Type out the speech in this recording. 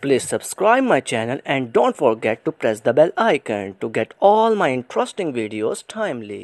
Please subscribe my channel and don't forget to press the bell icon to get all my interesting videos timely.